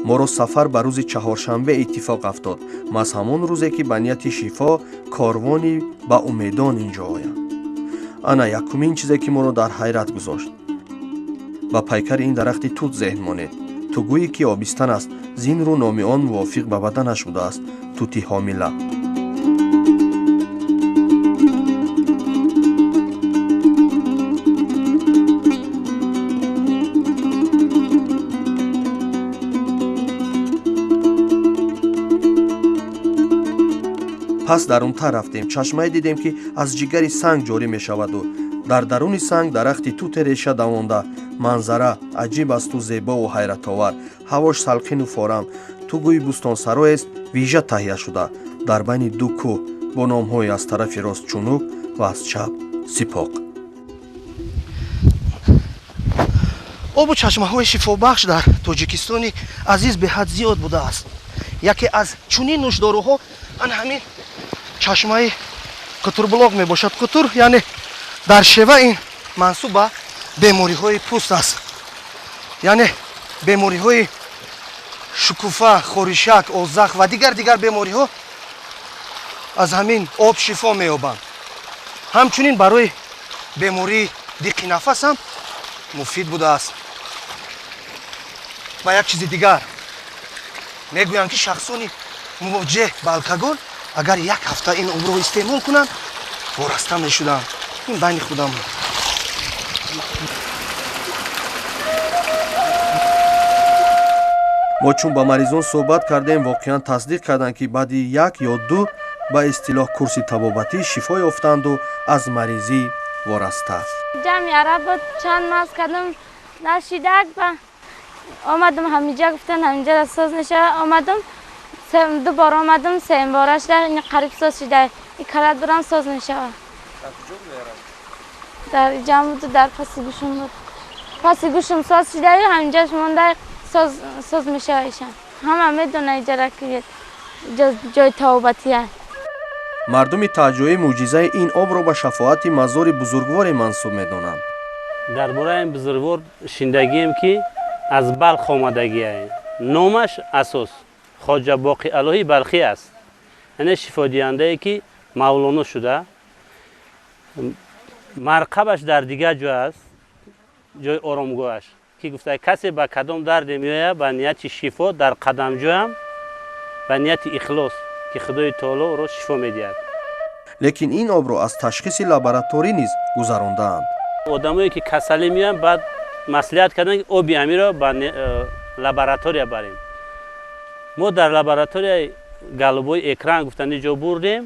моро сафар ба рӯзи чаҳоршанбе иттифоқ афтод, маз ҳамон рӯзе ки ба нияти шифо корвони ба умедон ин ҷо оянд. ана якумин чизе ки моро дар ҳайрат гузошт. ба пайкари ин дарахти тут зеҳн монед. ту гӯӣ ки обистан аст, зинру номи он мувофиқ ба баданаш будааст. тути ҳомила. пас дарунтар рафтем. чашмае дидем ки аз ҷигари санг ҷорӣ мешаваду дар даруни санг дарахти туте реша давонда. манзара аҷиб асту зебову ҳайратовар. ҳавош салқину форам. ту гӯи бӯстонсароест вижа таҳия шуда дар байни ду кӯҳ бо номҳои аз тарафи рост чунук ва аз чап сипоқ. обу чашмаҳои шифобахш дар тоҷикистони азиз беҳад зиёд будааст. яке аз чунин нӯшдоруҳо ан ҳамин чашмаи қутурблоқ мебошад. қутур яъне дар шева ин мансуб ба бемориҳои пӯст аст, яъне бемориҳои шукуфа, хоришак, озах ва дигар бемориҳо аз ҳамин об шифо меёбанд. ҳамчунин барои бемории диққи нафас ҳам муфид будааст. ва як чизи дигар мегӯянд ки шахсони мувоҷеҳ ба алкогол агар як ҳафта ин обро истеъмол кунанд вораста мешуданд. ин байни худам мо чун ба маризон суҳбат кардем, воқеан тасдиқ карданд ки баъди 1 ё 2 ба истилоҳ курси табобатӣ шифо ёфтанду аз маризӣ вораста. ҷамъи араб буд, чанд маз кардам нашидак ба омадам ҳамиҷа гуфтан ҳамиҷа соз наша омадам дубор омадам сеюм бора шуда ин қариб соз шуда икалат бурам соз мешава. дар ҷам буду дар паси гӯшам буд. паси гӯшам соз шуда ҳамиҷаш монда соз мешава ишан. ҳама медона иҷара ки ҷои табобатӣ аст. мардуми таҳҷои мӯъҷизаи ин обро ба шафоати мазори бузургворе мансуб медонанд. дар бораи ин бузургвор шиндагием ки аз балх омадагиае. номаш асос хоҷа боқӣ алоҳи балхӣ аст. яъне шифодиҳандае ки мавлоно шуда. марқабаш дар дигар ҷо аст, ҷои оромгоҳаш ки гуфтаа касе ба кадом дарде меояд ба нияти шифо дар қадамҷоям ба нияти ихлос ки худои таоло ӯро шифо медиҳад. лекин ин обро аз ташхиси лабораторӣ низ гузарондаанд. одамое ки касалӣ меоянд баъд маслиҳат карданд ки оби амиро ба лаборатория барем. мо дар лабораторияи галубои экран гуфтани ҷо бурдем,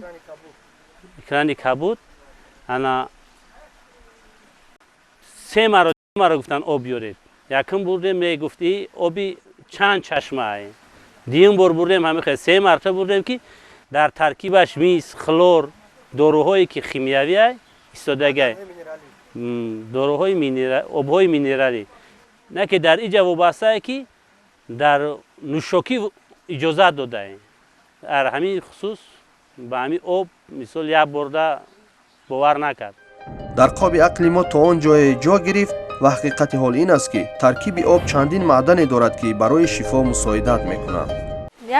экрани кабуд. ана се маро гуфтанд об биёред. якум бурдем мегуфти оби чанд чашмае. дуюм бор бурдем ҳамихел 3 марта бурдем ки дар таркибаш мис, хлор, доруҳое ки химиявие истодагай, доруҳои обҳои минералӣ. не ки дар иҷа вобастае ки дар нӯшокӣ иҷозат додаем. در همین خصوص به همین آب مثال یک برده باور نکرد. дар қоби ақли мо то он ҷое ҷо гирифт ва ҳақиқати ҳол ин аст ки таркиби об чандин маъдане дорад ки барои шифо мусоидат мекунанд.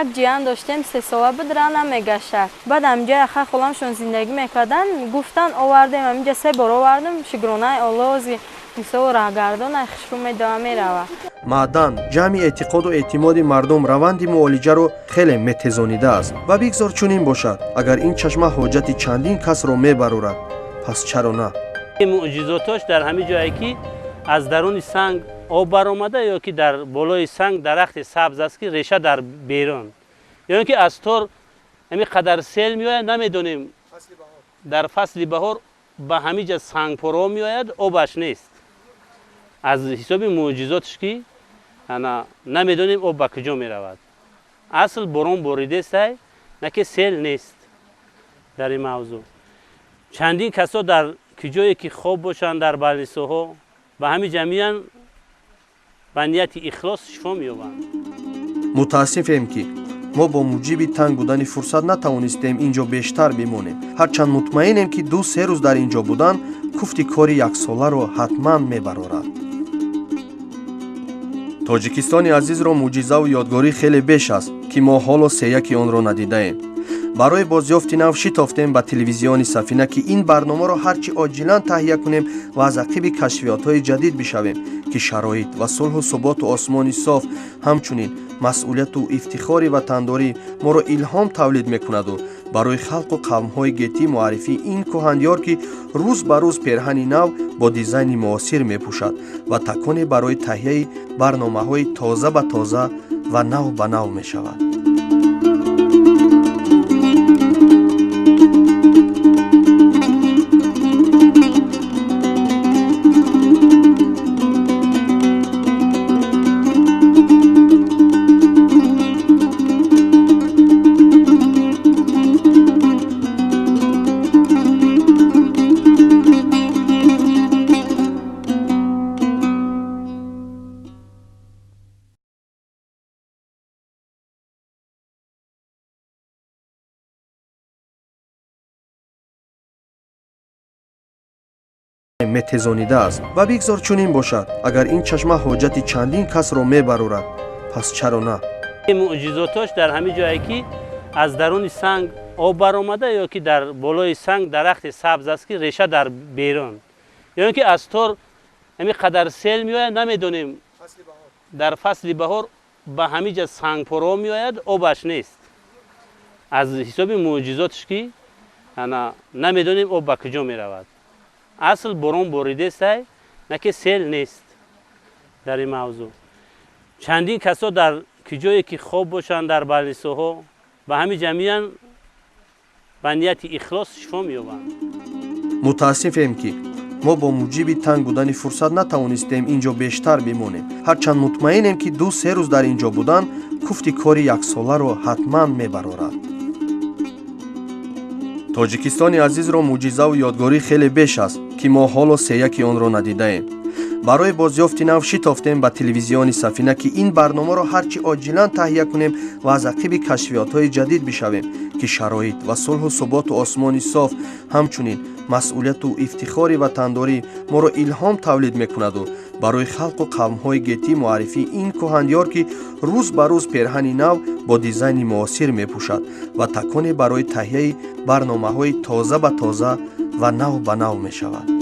як ҷиян доштем 3 сола буд рана мегаштад. баъд амҷа яха холамшон зиндагӣ мекардан гуфтан овардем амҷа 3 бор овардем шигронаи олози мисол раҳгардона хишру медава мерава. маъдан ҷамъи эътиқоду эътимоди мардум раванди муолиҷаро хеле метезонидааст ва бигзор чунин бошад. агар ин чашма ҳоҷати чандин касро мебарорад пас чаро на. муъҷизотош дар ҳамин ҷое ки аз даруни санг об баромада ё ки дар болои санг дарахти сабз аст ки реша дар берун ё ки аз тор ҳамин қадар сел меояд намедонем дар фасли баҳор ба ҳамин ҷа сангпоро меояд обаш нест. аз ҳисоби муъҷизотш ки намедонем об ба куҷо меравад. асл борон боридестай на ки сел нест. дар ин мавзӯъ чандин касо дар куҷое ки хоб бошанд дар балнисоҳо ба ҳамин ҷамъиян ба нияти ихлос шифо меёбанд. мутаассифем ки мо бо муҷиби танг будани фурсат натавонистем ин ҷо бештар бимонем. ҳарчанд мутмаинем ки 2-3 рӯз дар ин ҷо будан куфти кори яксоларо ҳатман мебарорад. тоҷикистони азизро муъҷизаву ёдгорӣ хеле беш аст ки мо ҳоло сеяки онро надидаем. барои бозёфти нав шитофтем ба телевизиони сафина ки ин барномаро ҳарчи оҷилан таҳия кунем ва аз ақиби кашфиётҳои ҷадид бишавем ки шароит ва сулҳу суботу осмони соф ҳамчунин масъулияту ифтихори ватандорӣ моро илҳом тавлид мекунаду барои халқу қавмҳои гетӣ муаррифии ин кӯҳандёр ки рӯз ба рӯз перҳани нав бо дизайни муосир мепӯшад ва таконе барои таҳияи барномаҳои тоза ба тоза ва нав ба нав мешавад. метезонидааст ва бигзор чунин бошад. агар ин чашма ҳоҷати чандин касро мебарорад пас чаро на. муъҷизотош дар ҳамин ҷое ки аз даруни санг об баромада ё ки дар болои санг дарахти сабз аст ки реша дар берун ё ки аз тор ҳамин қадар сел меояд намедонем дар фасли баҳор ба ҳамин ҷа сангпоро меояд обаш нест. аз ҳисоби муъҷизотш ки намедонем об ба куҷо меравад. асл борон боридестай на ки сел нест. дар ин мавзӯъ чандин касо дар куҷое ки хоб бошанд дар балнисоҳо ба ҳамин ҷамъиян ба нияти ихлос шифо меёбанд. мутаассифем ки мо бо муҷиби танг будани фурсат натавонистем ин ҷо бештар бимонем. ҳарчанд мутмаинем ки 2-3 рӯз дар ин ҷо будан куфти кори яксоларо ҳатман мебарорад. тоҷикистони азизро муъҷизаву ёдгорӣ хеле беш аст ки мо ҳоло сеяки онро надидаем. барои бозёфти нав шитофтем ба телевизиони сафина ки ин барномаро ҳарчи оҷилан таҳия кунем ва аз ақиби кашфиётҳои ҷадид бишавем ки шароит ва сулҳу суботу осмони соф ҳамчунин масъулияту ифтихори ватандорӣ моро илҳом тавлид мекунаду барои халқу қавмҳои гетӣ муаррифии ин кӯҳандёр ки рӯз ба рӯз перҳани нав бо дизайни муосир мепӯшад ва таконе барои таҳияи барномаҳои тоза ба тоза ва нав ба нав мешавад.